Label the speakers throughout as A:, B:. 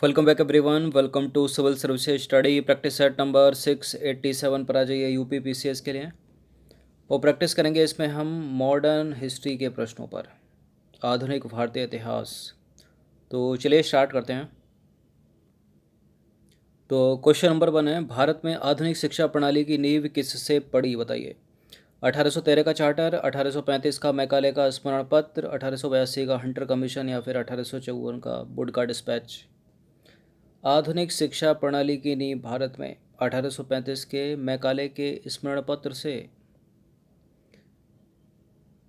A: Welcome back everyone. Welcome to civil services study practice set number 687 पर आ जाइए UP PCS के लिए। और प्रैक्टिस करेंगे इसमें हम मॉडर्न हिस्ट्री के प्रश्नों पर, आधुनिक भारतीय इतिहास। तो चलिए स्टार्ट करते हैं। तो क्वेश्चन नंबर 1 है, भारत में आधुनिक शिक्षा प्रणाली की नींव किससे पड़ी, बताइए। 1813 का चार्टर, 1835 का मैकाले का स्मरण पत्र, 1882 का हंटर कमीशन या फिर 1854 का वुड का डिस्पैच। आधुनिक शिक्षा प्रणाली की नींव भारत में 1835 के मैकाले के स्मरण पत्र से।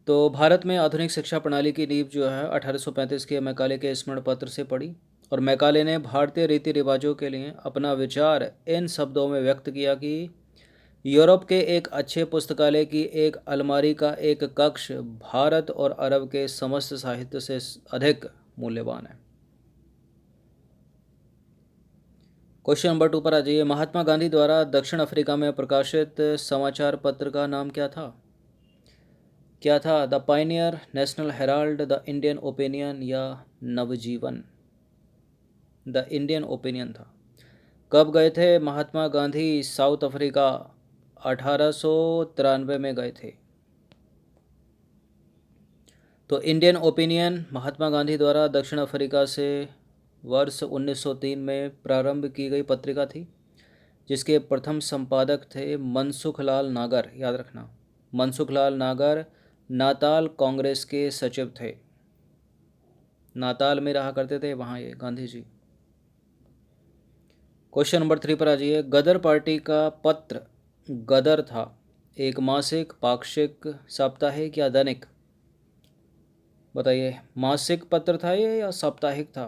A: तो भारत में आधुनिक शिक्षा प्रणाली की नींव जो है 1835 के मैकाले के स्मरण पत्र से पड़ी। और मैकाले ने भारतीय रीति रिवाजों के लिए अपना विचार इन शब्दों में व्यक्त किया कि यूरोप के एक अच्छे पुस्तकालय की एक अलमारी का एक कक्ष भारत और अरब के समस्त साहित्य से अधिक मूल्यवान है। क्वेश्चन नंबर 2 पर आ जाइए। महात्मा गांधी द्वारा दक्षिण अफ्रीका में प्रकाशित समाचार पत्र का नाम क्या था? क्या था? The Pioneer, national Herald, the Indian opinion या नवजीवन? द इंडियन ओपिनियन था। कब गए थे महात्मा गांधी साउथ अफ्रीका? 1893 में गए थे। तो इंडियन ओपिनियन महात्मा गांधी द्वारा दक्षिण अफ्रीका से वर्ष 1903 में प्रारंभ की गई पत्रिका थी, जिसके प्रथम संपादक थे मनसुख लाल नागर। याद रखना, मनसुख लाल नागर नाताल कांग्रेस के सचिव थे। नाताल में रहा करते थे वहाँ ये गांधी जी। क्वेश्चन नंबर 3 पर आ जाइए। गदर पार्टी का पत्र गदर था एक मासिक, पाक्षिक, साप्ताहिक या दैनिक? बताइए, मासिक पत्र था ये या साप्ताहिक था?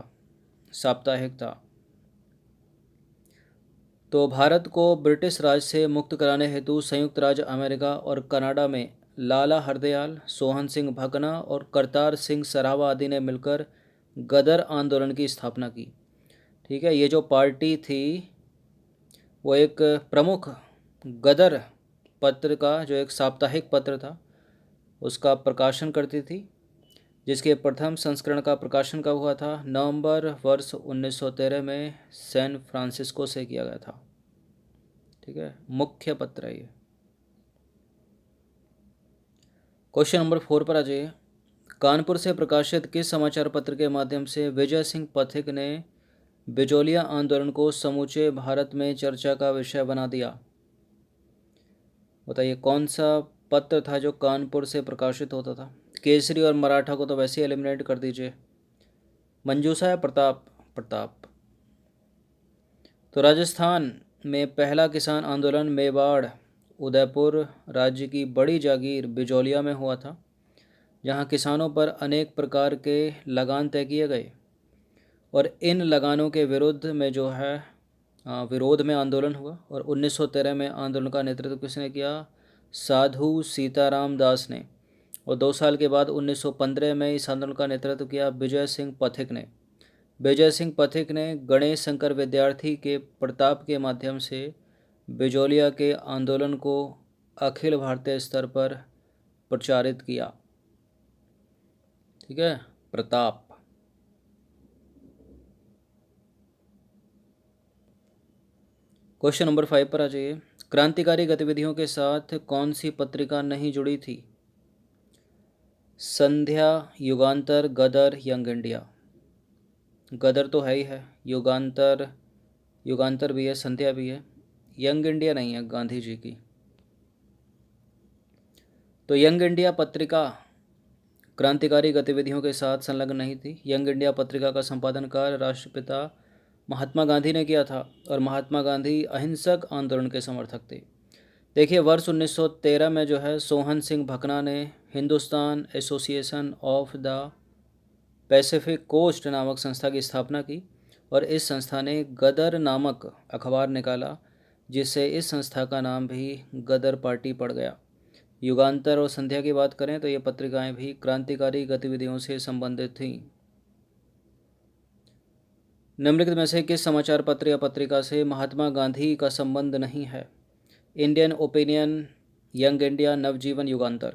A: साप्ताहिक था। तो भारत को ब्रिटिश राज से मुक्त कराने हेतु संयुक्त राज्य अमेरिका और कनाडा में लाला हरदयाल, सोहन सिंह भकना और करतार सिंह सराभा आदि ने मिलकर गदर आंदोलन की स्थापना की। ठीक है, ये जो पार्टी थी वो एक प्रमुख गदर पत्र का, जो एक साप्ताहिक पत्र था, उसका प्रकाशन करती थी, जिसके प्रथम संस्करण का प्रकाशन कब हुआ था? नवंबर वर्ष 1913 में सैन फ्रांसिस्को से किया गया था। ठीक है, मुख्य पत्र है ये। क्वेश्चन नंबर 4 पर आ जाइए। कानपुर से प्रकाशित किस समाचार पत्र के माध्यम से विजय सिंह पथिक ने बिजोलिया आंदोलन को समूचे भारत में चर्चा का विषय बना दिया? बताइए, कौन सा पत्र था जो कानपुर से प्रकाशित होता था? केसरी और मराठा को तो वैसे ही एलिमिनेट कर दीजिए। मंजूषा या प्रताप? प्रताप। तो राजस्थान में पहला किसान आंदोलन मेवाड़, उदयपुर राज्य की बड़ी जागीर बिजौलिया में हुआ था, जहां किसानों पर अनेक प्रकार के लगान तय किए गए। और इन लगानों के विरुद्ध में जो है विरोध में आंदोलन हुआ। और 1913 में आंदोलन का नेतृत्व किसने किया? साधु सीताराम दास ने। और 2 साल के बाद 1915 में इस आंदोलन का नेतृत्व किया विजय सिंह पथिक ने। विजय सिंह पथिक ने गणेश शंकर विद्यार्थी के प्रताप के माध्यम से बिजौलिया के आंदोलन को अखिल भारतीय स्तर पर प्रचारित किया। ठीक है, प्रताप। क्वेश्चन नंबर 5 पर आ जाइए। क्रांतिकारी गतिविधियों के साथ कौन सी पत्रिका नहीं जुड़ी थी? संध्या, युगांतर, गदर, यंग इंडिया? गदर तो है ही है, युगांतर, युगांतर भी है, संध्या भी है। यंग इंडिया नहीं है गांधी जी की। तो यंग इंडिया पत्रिका क्रांतिकारी गतिविधियों के साथ संलग्न नहीं थी। यंग इंडिया पत्रिका का संपादन कार्य राष्ट्रपिता महात्मा गांधी ने किया था, और महात्मा गांधी अहिंसक आंदोलन के समर्थक थे। देखिए, वर्ष 1913 में जो है सोहन सिंह भकना ने Hindustan Association of the Pacific Coast नामक संस्था की स्थापना की, और इस संस्था ने गदर नामक अखबार निकाला, जिससे इस संस्था का नाम भी गदर पार्टी पड़ गया। युगांतर और संध्या की बात करें तो ये पत्रिकाएं भी क्रांतिकारी गतिविधियों से संबंधित थीं। निम्नलिखित में से किस समाचार पत्र या पत्रिका से महात्मा गांधी का संबंध नहीं है? इंडियन ओपिनियन, यंग इंडिया, नवजीवन, युगांतर?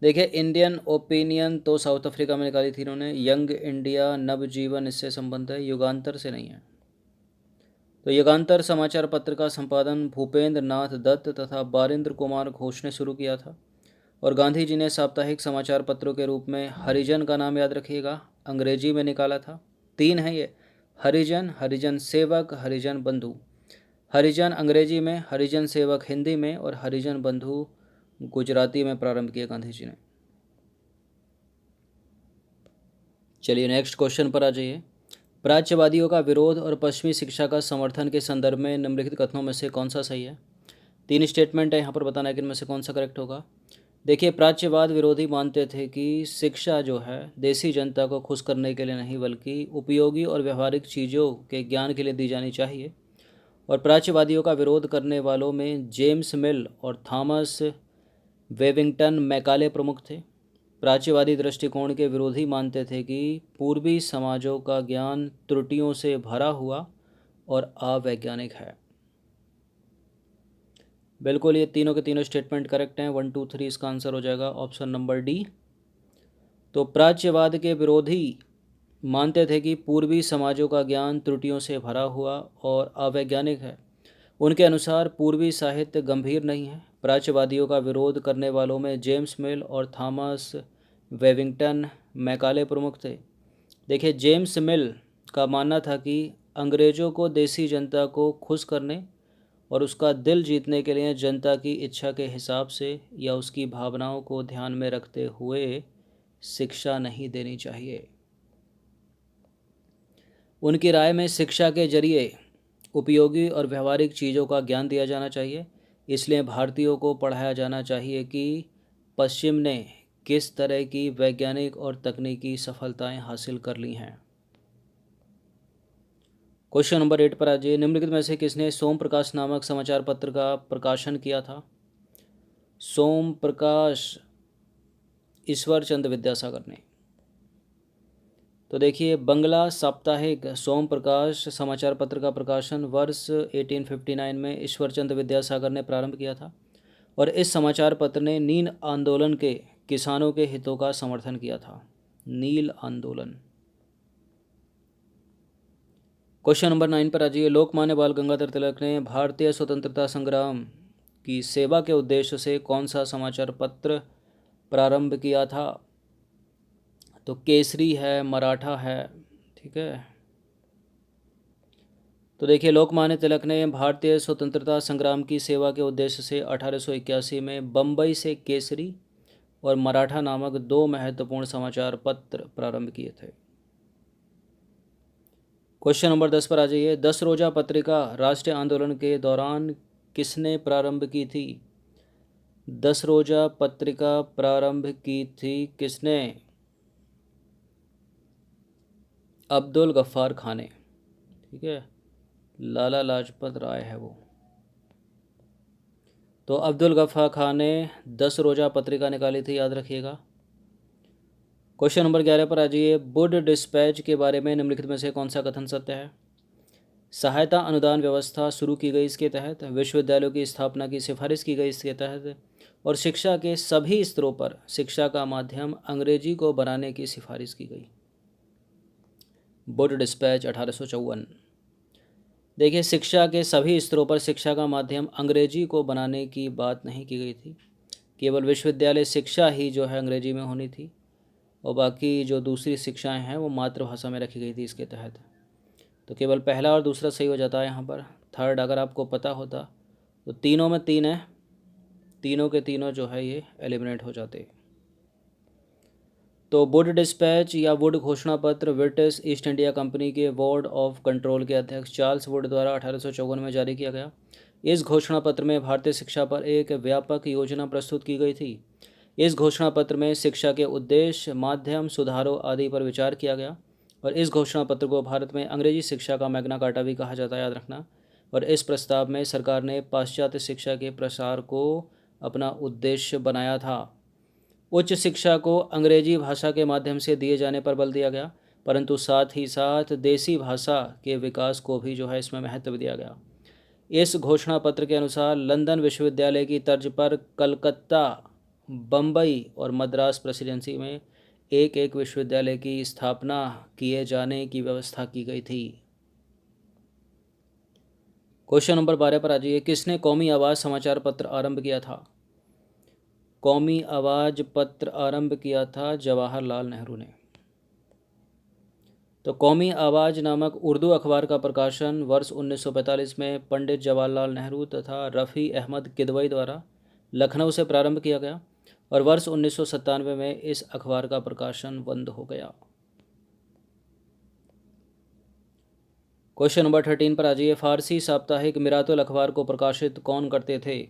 A: देखिए इंडियन ओपिनियन तो साउथ अफ्रीका में निकाली थी इन्होंने। यंग इंडिया, नवजीवन इससे संबंध है, युगांतर से नहीं है। तो युगांतर समाचार पत्र का संपादन भूपेंद्र नाथ दत्त तथा बारिंद्र कुमार घोष ने शुरू किया था। और गांधी जी ने साप्ताहिक समाचार पत्रों के रूप में हरिजन का नाम याद रखिएगा, अंग्रेजी में निकाला था। 3 है ये, हरिजन, हरिजन सेवक, हरिजन बंधु। हरिजन अंग्रेजी में, हरिजन सेवक हिंदी में और हरिजन बंधु गुजराती में प्रारंभ किया गांधी जी ने। चलिए नेक्स्ट क्वेश्चन पर आ जाइए। प्राच्यवादियों का विरोध और पश्चिमी शिक्षा का समर्थन के संदर्भ में निम्नलिखित कथनों में से कौन सा सही है? 3 स्टेटमेंट है, यहाँ पर बताना है कि इनमें से कौन सा करेक्ट होगा। देखिए प्राच्यवाद विरोधी मानते थे कि शिक्षा जो है देसी जनता को खुश करने के लिए नहीं बल्कि उपयोगी और व्यवहारिक चीज़ों के ज्ञान के लिए दी जानी चाहिए। और प्राच्यवादियों का विरोध करने वालों में जेम्स मिल और थॉमस वेविंगटन मैकाले प्रमुख थे। प्राच्यवादी दृष्टिकोण के विरोधी मानते थे कि पूर्वी समाजों का ज्ञान त्रुटियों से भरा हुआ और अवैज्ञानिक है। बिल्कुल ये तीनों के तीनों स्टेटमेंट करेक्ट हैं। 1 2 3 इसका आंसर हो जाएगा ऑप्शन नंबर डी। तो प्राच्यवाद के विरोधी मानते थे कि पूर्वी समाजों का ज्ञान त्रुटियों से भरा हुआ और अवैज्ञानिक है। उनके अनुसार पूर्वी साहित्य गंभीर नहीं है। प्राच्यवादियों का विरोध करने वालों में जेम्स मिल और थॉमस वेविंगटन मैकाले प्रमुख थे। देखिए जेम्स मिल का मानना था कि अंग्रेज़ों को देसी जनता को खुश करने और उसका दिल जीतने के लिए जनता की इच्छा के हिसाब से या उसकी भावनाओं को ध्यान में रखते हुए शिक्षा नहीं देनी चाहिए। उनकी राय में शिक्षा के जरिए उपयोगी और व्यवहारिक चीज़ों का ज्ञान दिया जाना चाहिए। इसलिए भारतीयों को पढ़ाया जाना चाहिए कि पश्चिम ने किस तरह की वैज्ञानिक और तकनीकी सफलताएं हासिल कर ली हैं। क्वेश्चन नंबर 8 पर आ जाइए। निम्नलिखित में से किसने सोम प्रकाश नामक समाचार पत्र का प्रकाशन किया था? सोम प्रकाश ईश्वर चंद्र विद्यासागर ने। तो देखिए बंगला साप्ताहिक सोम प्रकाश समाचार पत्र का प्रकाशन वर्ष 1859 में ईश्वर चंद्र विद्यासागर ने प्रारंभ किया था। और इस समाचार पत्र ने नील आंदोलन के किसानों के हितों का समर्थन किया था। नील आंदोलन। क्वेश्चन नंबर 9 पर आ जाइए। लोकमान्य बाल गंगाधर तिलक ने भारतीय स्वतंत्रता संग्राम की सेवा के उद्देश्य से कौन सा समाचार पत्र प्रारंभ किया था? तो केसरी है, मराठा है, ठीक है। तो देखिए लोकमान्य तिलक ने भारतीय स्वतंत्रता संग्राम की सेवा के उद्देश्य से 1881 में बम्बई से केसरी और मराठा नामक 2 महत्वपूर्ण समाचार पत्र प्रारंभ किए थे। क्वेश्चन नंबर 10 पर आ जाइए। 10 रोजा पत्रिका राष्ट्रीय आंदोलन के दौरान किसने प्रारंभ की थी? 10 रोजा पत्रिका प्रारंभ की थी किसने? अब्दुल गफ्फार खान ने, ठीक है। लाला लाजपत राय है वो। तो अब्दुल गफ्फार खान ने 10 रोजा पत्रिका निकाली थी, याद रखिएगा। क्वेश्चन नंबर 11 पर आ जाइए। वुड डिस्पैच के बारे में निम्नलिखित में से कौन सा कथन सत्य है? सहायता अनुदान व्यवस्था शुरू की गई इसके तहत, विश्वविद्यालयों की स्थापना की सिफारिश की गई इसके तहत, और शिक्षा के सभी स्तरों पर शिक्षा का माध्यम अंग्रेजी को बनाने की सिफारिश की गई। Wood dispatch 1854। देखिए शिक्षा के सभी स्तरों पर शिक्षा का माध्यम अंग्रेजी को बनाने की बात नहीं की गई थी। केवल विश्वविद्यालय शिक्षा ही जो है अंग्रेजी में होनी थी और बाकी जो दूसरी शिक्षाएं हैं वो मातृभाषा में रखी गई थी इसके तहत। तो केवल पहला और दूसरा सही हो जाता है यहाँ पर। थर्ड अगर आपको पता होता तो तीनों में 3 है, तीनों के तीनों जो है ये एलिमिनेट हो जाते। तो वुड डिस्पैच या वुड घोषणा पत्र ब्रिटिश ईस्ट इंडिया कंपनी के बोर्ड ऑफ कंट्रोल के अध्यक्ष चार्ल्स वुड द्वारा 1854 में जारी किया गया। इस घोषणा पत्र में भारतीय शिक्षा पर एक व्यापक योजना प्रस्तुत की गई थी। इस घोषणा पत्र में शिक्षा के उद्देश्य, माध्यम, सुधारों आदि पर विचार किया गया। और इस घोषणा पत्र को भारत में अंग्रेजी शिक्षा का मैग्ना कार्टा भी कहा जाता है, याद रखना। और इस प्रस्ताव में सरकार ने पाश्चात्य शिक्षा के प्रसार को अपना उद्देश्य बनाया था। उच्च शिक्षा को अंग्रेजी भाषा के माध्यम से दिए जाने पर बल दिया गया, परंतु साथ ही साथ देसी भाषा के विकास को भी जो है इसमें महत्व दिया गया। इस घोषणा पत्र के अनुसार लंदन विश्वविद्यालय की तर्ज पर कलकत्ता बम्बई और मद्रास प्रेसिडेंसी में एक एक विश्वविद्यालय की स्थापना किए जाने की व्यवस्था की गई थी। क्वेश्चन नंबर 12 पर आ जाइए। किसने कौमी आवाज़ समाचार पत्र आरंभ किया था? कौमी आवाज़ पत्र आरंभ किया था जवाहरलाल नेहरू ने। तो कौमी आवाज़ नामक उर्दू अखबार का प्रकाशन वर्ष 1945 में पंडित जवाहरलाल नेहरू तथा रफ़ी अहमद किदवई द्वारा लखनऊ से प्रारंभ किया गया और वर्ष 1997 में इस अखबार का प्रकाशन बंद हो गया। क्वेश्चन नंबर 13 पर आ जाइए। फारसी साप्ताहिक मिरातुल अखबार को प्रकाशित कौन करते थे?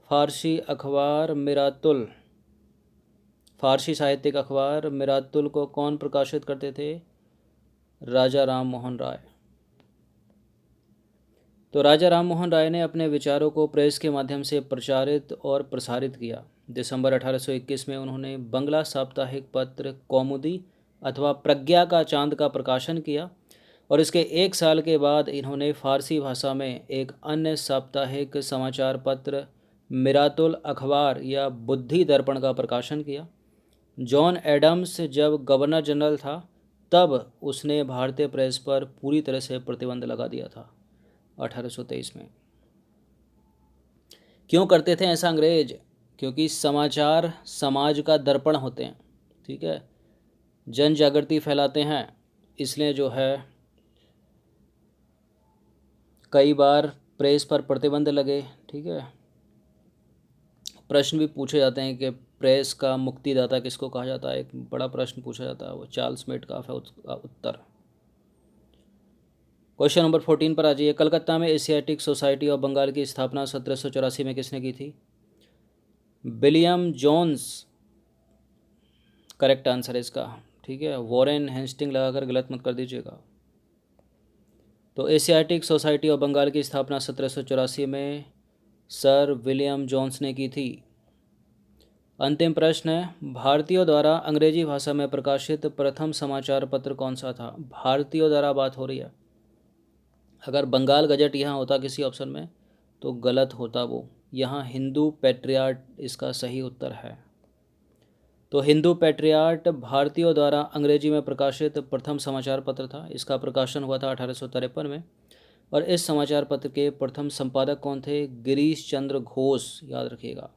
A: फारसी अखबार मिरातुल, फारसी साहित्यिक अखबार मिरातुल को कौन प्रकाशित करते थे? राजा राम मोहन राय। तो राजा राम मोहन राय ने अपने विचारों को प्रेस के माध्यम से प्रचारित और प्रसारित किया। दिसंबर 1821 में उन्होंने बंगला साप्ताहिक पत्र कौमुदी अथवा प्रज्ञा का चांद का प्रकाशन किया और इसके एक साल के बाद इन्होंने फारसी भाषा में एक अन्य साप्ताहिक समाचार पत्र मिरातुल अखबार या बुद्धि दर्पण का प्रकाशन किया। जॉन एडम्स जब गवर्नर जनरल था तब उसने भारतीय प्रेस पर पूरी तरह से प्रतिबंध लगा दिया था 1823 में। क्यों करते थे ऐसा अंग्रेज? क्योंकि समाचार समाज का दर्पण होते हैं, ठीक है, जन जागृति फैलाते हैं, इसलिए जो है कई बार प्रेस पर प्रतिबंध लगे। ठीक है, प्रश्न भी पूछे जाते हैं कि प्रेस का मुक्तिदाता किसको कहा जाता है, एक बड़ा प्रश्न पूछा जाता है, वो चार्ल्स मेटकाफ है उसका उत्तर। क्वेश्चन नंबर 14 पर आ जाइए। कलकत्ता में एशियाटिक सोसाइटी ऑफ बंगाल की स्थापना 1784 में किसने की थी? विलियम जोन्स करेक्ट आंसर है इसका। ठीक है, वॉरेन हेस्टिंग लगाकर गलत मत कर दीजिएगा। तो एशियाटिक सोसाइटी ऑफ बंगाल की स्थापना 1784 में सर विलियम जोन्स ने की थी। अंतिम प्रश्न है, भारतीयों द्वारा अंग्रेजी भाषा में प्रकाशित प्रथम समाचार पत्र कौन सा था? भारतीयों द्वारा बात हो रही है, अगर बंगाल गजट यहाँ होता किसी ऑप्शन में तो गलत होता वो, यहाँ हिंदू पैट्रियाट इसका सही उत्तर है। तो हिंदू पैट्रियाट भारतीयों द्वारा अंग्रेजी में प्रकाशित प्रथम समाचार पत्र था। इसका प्रकाशन हुआ था 1853 में और इस समाचार पत्र के प्रथम संपादक कौन थे? गिरीश चंद्र घोष, याद रखिएगा।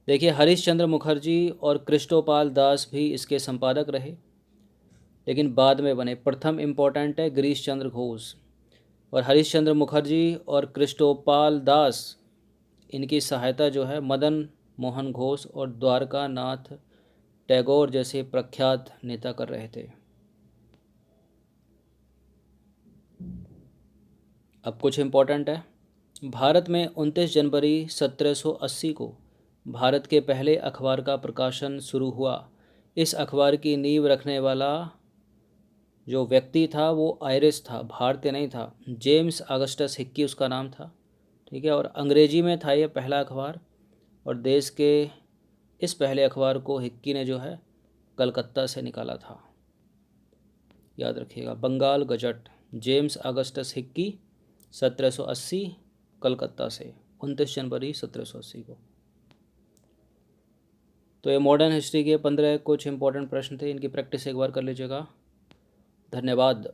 A: देखिए, हरीश चंद्र मुखर्जी और कृष्णोपाल दास भी इसके संपादक रहे लेकिन बाद में बने। प्रथम इम्पोर्टेंट है गिरीश चंद्र घोष, और हरीश चंद्र मुखर्जी और कृष्णोपाल दास इनकी सहायता जो है मदन मोहन घोष और द्वारका नाथ टैगोर जैसे प्रख्यात नेता कर रहे थे। अब कुछ इम्पोर्टेंट है। भारत में 29 जनवरी 1780 को भारत के पहले अखबार का प्रकाशन शुरू हुआ। इस अखबार की नींव रखने वाला जो व्यक्ति था वो आयरिश था, भारतीय नहीं था। जेम्स अगस्टस हिक्की उसका नाम था। ठीक है, और अंग्रेजी में था ये पहला अखबार, और देश के इस पहले अखबार को हिक्की ने जो है कलकत्ता से निकाला था, याद रखिएगा। Bengal Gazette, James Augustus Hicky, 1780, Calcutta से, 29 जनवरी 1780 को। तो ये मॉडर्न हिस्ट्री के 15 कुछ इंपॉर्टेंट प्रश्न थे, इनकी प्रैक्टिस एक बार कर लीजिएगा। धन्यवाद।